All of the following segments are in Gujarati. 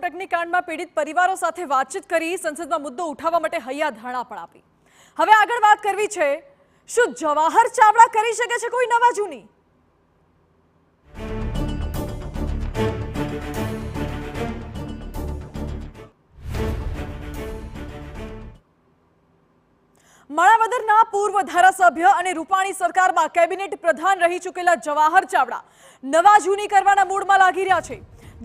અગ્નિકાંડમાં પીડિત પરિવારો સાથે વાતચીત કરી સંસદમાં મુદ્દો ઉઠાવવા માટે હૈયાધારણા પણ આપી। હવે આગળ વાત કરવી છે, શું જવાહર ચાવડા કરી શકે છે કોઈ નવા જૂની? માણાવદરના પૂર્વ ધારાસભ્ય અને રૂપાણી સરકારમાં કેબિનેટ પ્રધાન રહી ચૂકેલા જવાહર ચાવડા નવા જૂની કરવાના મૂડમાં લાગી રહ્યા છે।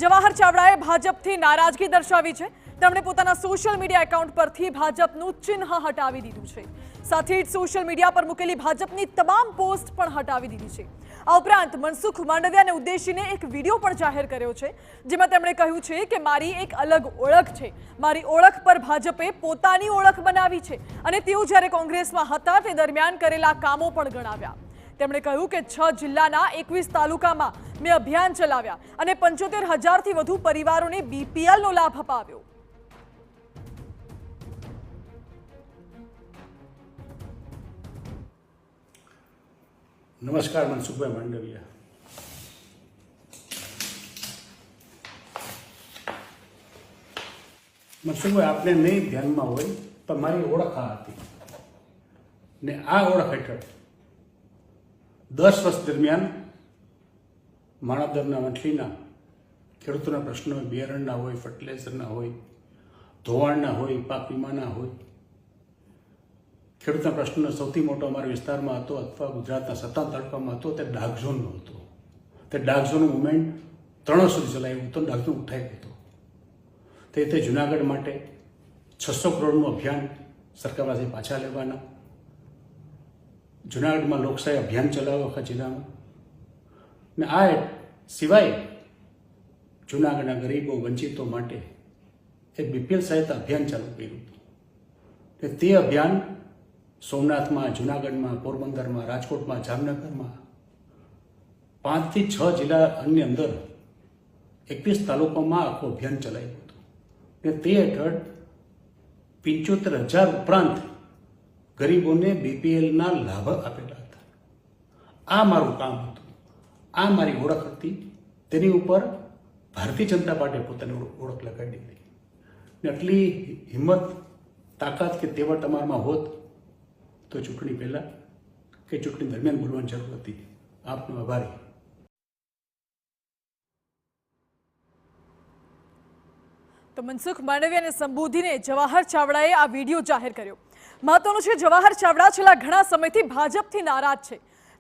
જવાહર ચાવડાએ ભાજપથી નારાજગી દર્શાવી છે। તેમણે પોતાના સોશિયલ મીડિયા એકાઉન્ટ પરથી ભાજપનું ચિહ્ન હટાવી દીધું છે। સાથે જ સોશિયલ મીડિયા પર મૂકેલી ભાજપની તમામ પોસ્ટ પણ હટાવી દીધી છે। આ ઉપરાંત મનસુખ માંડવિયાને ઉદ્દેશીને એક વિડીયો પણ જાહેર કર્યો છે, જેમાં તેમણે કહ્યું છે કે મારી એક અલગ ઓળખ છે, મારી ઓળખ પર ભાજપે પોતાની ઓળખ બનાવી છે અને તેઓ જ્યારે કોંગ્રેસમાં હતા તે દરમિયાન કરેલા કામો પણ ગણાવ્યા। તેમણે કહ્યું કે 6 જિલ્લાના 21 તાલુકામાં મેં અભિયાન ચલાવ્યા અને 75,000થી વધુ પરિવારોને બીપીએલનો લાભ અપાવ્યો। नमस्कार, मनसुखभाई मांडविया। मनसुखभाई, आपने नहीं ध्यान में हो तो मारी ओळख आ हती ने आ ओळख हेठळ 10 वर्ष दरमियान माणावदરના વંથલીના ખેડૂતોના પ્રશ્નો હોય, બિયારણના હોય, ફર્ટિલાઇઝરના હોય, ધોવાણના હોય, પાક વીમાના હોય, ખેડૂતના પ્રશ્નનો સૌથી મોટો અમારા વિસ્તારમાં હતો અથવા ગુજરાતના 57 તાલુકામાં હતો તે ડાર્ક ઝોનનો હતો। તે ડાર્ક ઝોનનું મુવમેન્ટ 3 વર્ષ સુધી ચલાવ્યું હતું, ડાર્ક ઝોન ઉઠાવી હતો। તે જુનાગઢ માટે 600 કરોડનું અભિયાન સરકાર પાસે પાછા લેવાના, જુનાગઢમાં લોકશાહી અભિયાન ચલાવ્યો આખા જિલ્લામાં, ને આ સિવાય જુનાગઢના ગરીબો વંચિતો માટે એક બીપીએલ સહાયતા અભિયાન ચાલુ કર્યું હતું। તે અભિયાન સોમનાથમાં, જુનાગઢમાં, પોરબંદરમાં, રાજકોટમાં, જામનગરમાં 5 થી 6 જિલ્લાની અંદર 21 તાલુકામાં આખું અભિયાન ચલાવ્યું હતું ને તે હેઠળ 75,000 ઉપરાંત ગરીબોને બીપીએલના લાભ આપેલા હતા। આ મારું કામ હતું, આ મારી ઓળખ હતી, તેની ઉપર ભારતીય જનતા પાર્ટીએ પોતાની ઓળખ લગાડી હતી ને આટલી હિંમત, તાકાત કે તેવડ તમારામાં હોત તો ચૂંટણી પહેલાં કે ચૂંટણી દરમિયાન બોલવાની જરૂર હતી। આપનો આભારી। તો મનસુખ માંડવિયાને સંબોધીને જવાહર ચાવડાએ આ વિડીયો જાહેર કર્યો। મહત્વનું છે, જવાહર ચાવડા છેલ્લા ઘણા સમયથી ભાજપથી નારાજ છે।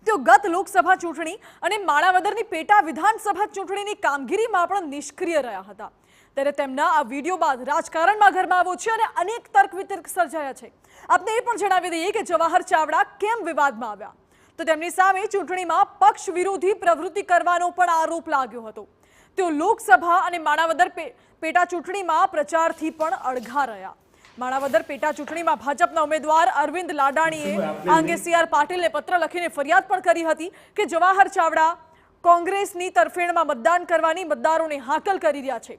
તેઓ ગત લોકસભા ચૂંટણી અને માણાવદરની પેટા વિધાનસભા ચૂંટણીની કામગીરીમાં પણ નિષ્ક્રિય રહ્યા હતા। ત્યારે તેમના આ વિડીયો બાદ રાજકારણમાં ગરમાવો છે અને અનેક તર્ક વિતર્ક સર્જાયા છે। આપને એ પણ જણાવી દઈએ કે જવાહર ચાવડા કેમ વિવાદમાં આવ્યા, તો તેમની સામે ચૂંટણીમાં પક્ષ વિરોધી પ્રવૃત્તિ કરવાનો પણ આરોપ લાગ્યો હતો। તેઓ લોકસભા અને માણાવદર પેટા ચૂંટણીમાં પ્રચારથી પણ અળઘા રહ્યા। માણાવદર પેટા ચૂંટણીમાં ભાજપના ઉમેદવાર અરવિંદ લાડાણીએ આ અંગે CR પાટીલને પત્ર લખીને ફરિયાદ પણ કરી હતી કે જવાહર ચાવડા કોંગ્રેસની તરફેણમાં મતદાન કરવાની મતદારોને હાકલ કરી રહ્યા છે।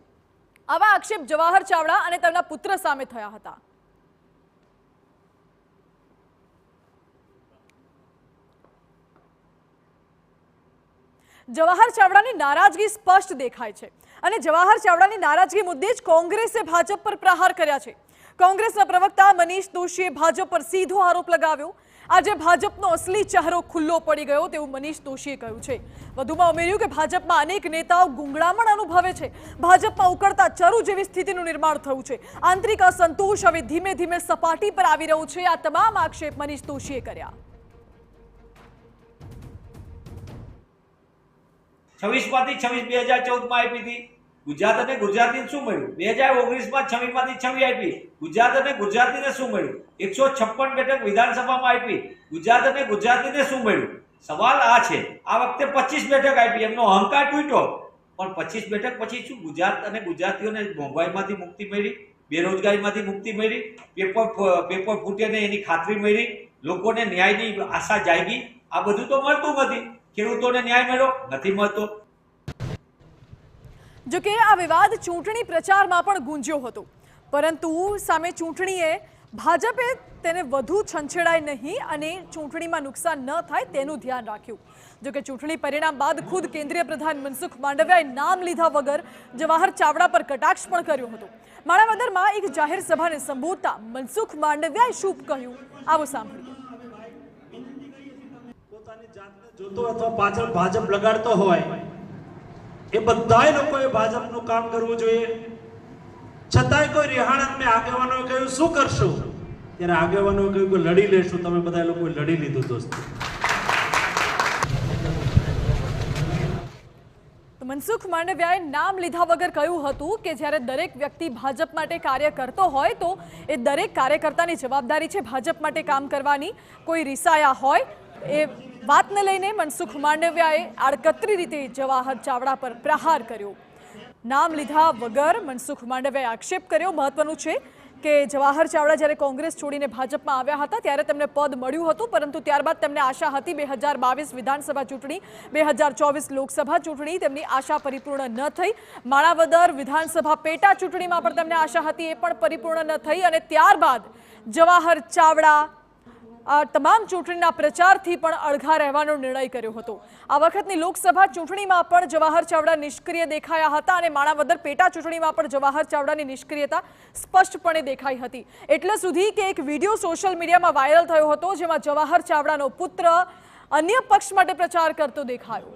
આવા આક્ષેપ જવાહર ચાવડા અને તેમના પુત્ર સામે થયા હતા। જવાહર ચાવડાની નારાજગી સ્પષ્ટ દેખાય છે અને જવાહર ચાવડાની નારાજગી મુદ્દે જ કોંગ્રેસે ભાજપ પર પ્રહાર કર્યા છે। કોંગ્રેસના પ્રવક્તા મનીષ દોશીએ ભાજપ પર સીધો આરોપ લગાવ્યો। આજે ભાજપનો અસલી ચહેરો ખુલ્લો પડી ગયો તેવું મનીષ દોશીએ કહ્યું છે। વધુમાં ઉમેર્યું કે ભાજપમાં અનેક નેતાઓ ગુંગળામણ અનુભવે છે। ભાજપમાં ઉકળતા ચરુ જેવી સ્થિતિનું નિર્માણ થયું છે। આંતરિક અસંતોષ હવે ધીમે ધીમે સપાટી પર આવી રહ્યું છે। આ તમામ આક્ષેપ મનીષ દોશીએ કર્યા। 26 માંથી 26 2014 માં આપી હતી ગુજરાત અને ગુજરાતીને શું મળ્યું? 2019 માં 26 માંથી 26 આપી ગુજરાત અને ગુજરાતીને શું મળ્યું? 156 બેઠક વિધાનસભામાં આપી ગુજરાત અને ગુજરાતીને શું મળ્યું? સવાલ આ છે, આ વખતે 25 બેઠક આપી, એમનો અહંકાર તૂટ્યો, પણ 25 બેઠક પછી શું ગુજરાત અને ગુજરાતીઓને મોંઘવારીમાંથી મુક્તિ મળી, બેરોજગારીમાંથી મુક્તિ મળી, પેપર ફૂટે ને એની ખાતરી મળી, લોકોને ન્યાયની આશા જાગી? આ બધું તો મળતું નથી। ખેડૂતોને ન્યાય મળ્યો નથી મળતો। જો કે આ વિવાદ ચૂંટણી પ્રચારમાં પણ ગુંજ્યો હતો, પરંતુ સામે ચૂંટણીએ ભાજપે તેને વધુ છંછેડાય નહીં અને ચૂંટણીમાં નુકસાન ન થાય તેનું ધ્યાન રાખ્યું। જો કે ચૂંટણી પરિણામ બાદ ખુદ કેન્દ્રીય પ્રધાન મનસુખ માંડવિયાએ નામ લીધા વગર જવાહર ચાવડા પર કટાક્ષ પણ કર્યો હતો। માણાવદરમાં એક જાહેર સભાને સંબોધતા મનસુખ માંડવિયાએ શું કહ્યું, આવો સાંભળીએ। પોતાની જાતને જોતો અથવા પાછળ ભાજપ લગાડતો હોય એ બધાય લોકોએ ભાજપનું કામ કરવું જોઈએ। છતાંય કોઈ રિહાણા આગેવાનોએ કહ્યું શું કરશું, ત્યારે આગેવાનોએ કહ્યું કે લડી લેશું। તમે બધા લોકોએ લડી લીધું દોસ્તો। તો મનસુખ માંડવિયાએ નામ લીધા વગર કહ્યું હતું કે જ્યારે દરેક વ્યક્તિ ભાજપ માટે કાર્ય કરતો હોય તો એ દરેક કાર્યકર્તાની જવાબદારી છે ભાજપ માટે કામ કરવાની। કોઈ રિસાયા હોય એ વાતને લઈને મનસુખ માંડવિયાએ આડકતરી રીતે જવાહર ચાવડા પર પ્રહાર કર્યો। નામ લીધા વગર મનસુખ માંડવિયાએ આક્ષેપ કર્યો। મહત્વનું છે કે જવાહર ચાવડા જ્યારે કોંગ્રેસ છોડીને ભાજપમાં આવ્યા હતા ત્યારે તેમને પદ મળ્યું હતું, પરંતુ ત્યારબાદ તેમને આશા હતી 2022 વિધાનસભા ચૂંટણી, 2024 લોકસભા ચૂંટણી તેમની આશા પરિપૂર્ણ ન થઈ। માણાવદર વિધાનસભા પેટા ચૂંટણીમાં પણ તેમને આશા હતી, એ પણ પરિપૂર્ણ ન થઈ અને ત્યારબાદ જવાહર ચાવડા તમામ ચૂંટણીના પ્રચારથી પણ અળઘા રહેવાનો નિર્ણય કર્યો હતો। આ વખતની લોકસભા ચૂંટણીમાં પણ જવાહર ચાવડા નિષ્ક્રિય દેખાયા હતા અને માણાવદર પેટા ચૂંટણીમાં પણ જવાહર ચાવડાની નિષ્ક્રિયતા સ્પષ્ટપણે દેખાઈ હતી। એટલે સુધી કે એક વિડીયો સોશિયલ મીડિયામાં વાયરલ થયો હતો જેમાં જવાહર ચાવડાનો પુત્ર અન્ય પક્ષ માટે પ્રચાર કરતો દેખાયો।